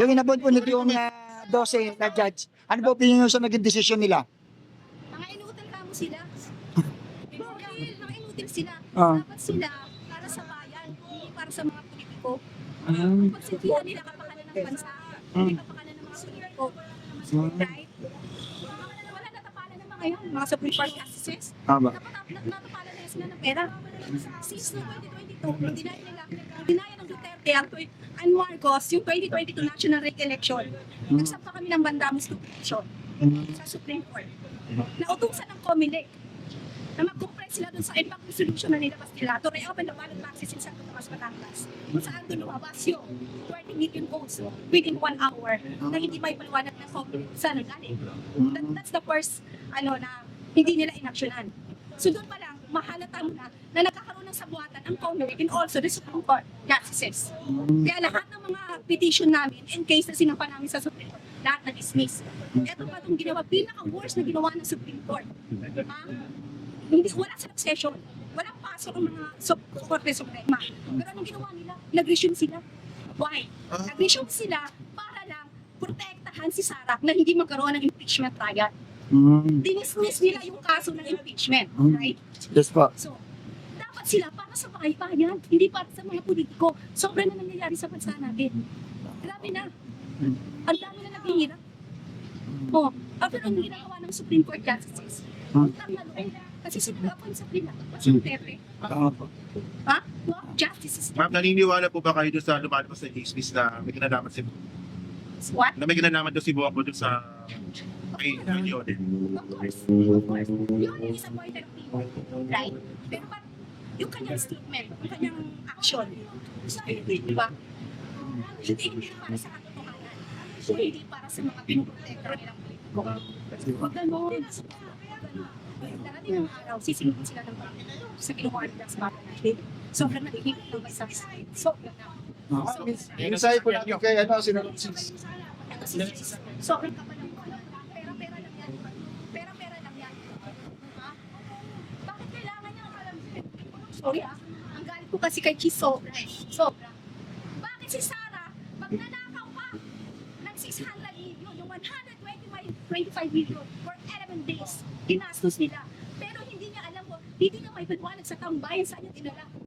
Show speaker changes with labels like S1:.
S1: Yung inabot po nito yung 12 na judge, ano po opinion nyo sa naging desisyon nila?
S2: Mga inutil ka mo sila. Inutil, mga inutil sila.
S1: Ah.
S2: Dapat sila para sa bayan, hindi para sa mga politiko.
S1: Mm.
S2: Pagsilbihan nila kapakanan ng bansa, hindi kapakanan ng mga politiko. Right? Wala natapalan ng mga yan, mga Supreme Court justices.
S1: Tama.
S2: Natapalan na sila ng pera. Since no 2022, dinaya ng Duterte ang Marcos yung 2022 national election. Nagsampa kami ng bandamus petition sa Supreme Court. Nautusan ng COMELEC na mag-compress sila dun sa impact resolution na nilabas nila to reopen the ballot boxes in Santo Tomas, Batangas kung saan doon lumabas yung 20 million votes within 1 hour na hindi may paliwanag na saan galing. That's the first na hindi nila inaksyonan. So doon pa lang, mahalata mo na nagkakaroon ng sabuatan ang COMELEC and also the Supreme Court justices. Kaya lahat ng mga petition namin, in case na sinampa namin sa Supreme Court, lahat na-dismiss. Ito pa itong ginawa, pinaka-worst na ginawa ng Supreme Court. Wala silang session. Walang pasok ng mga Korte Suprema. Pero anong ginawa nila? Nag-resume sila. Why? Nag-resume sila para lang protektahan si Sara na hindi magkaroon ng impeachment trial. Dinismiss nila yung kaso ng impeachment. Right?
S1: Yes po.
S2: So, dapat sila para sa bayan, hindi para sa mga politiko. Sobra na nangyayari sa bansa natin. Grabe na. Ang dami na naghihirap. Pero ang ginagawa ng Supreme Court justices, ang tama kasi sinagapan sa Pilipinas. Sa Duterte.
S1: Tama po.
S2: Justices.
S3: Ma'am, naniniwala po ba kayo doon sa lumalabas sa chismis na may kinalaman si
S2: What?
S3: na may kinalaman doon si Buwak po doon sa kay Leon?
S2: Of course. Of course. Yun yung isang point of view. Right? Pero yung kanyang statement, yung kanyang action, di ba? Hindi para sa katotohanan. Hindi para sa mga pinoprotektor nilang politiko. Huwag ganon. Darating ang araw, sisingin sila ng Panginoon sa ginawa nila sa mga natin. Sobrang nagiging ng bansa. Sobrang na.
S1: Minsan po natin kay sinunod
S2: Sobrang kapal ng pera-pera lang yan. Pera-pera lang yan. Bakit kailangan niya alam? Sorry ang galit ko kasi kay Cheese sobra. Sobra. Bakit si Sarah, magnanakaw pa ng 600 million, yung 125 million for 11 days, ginastos nila. Pero hindi niya alam ko, hindi niya may paliwanag sa taong bayan saan niya dinala.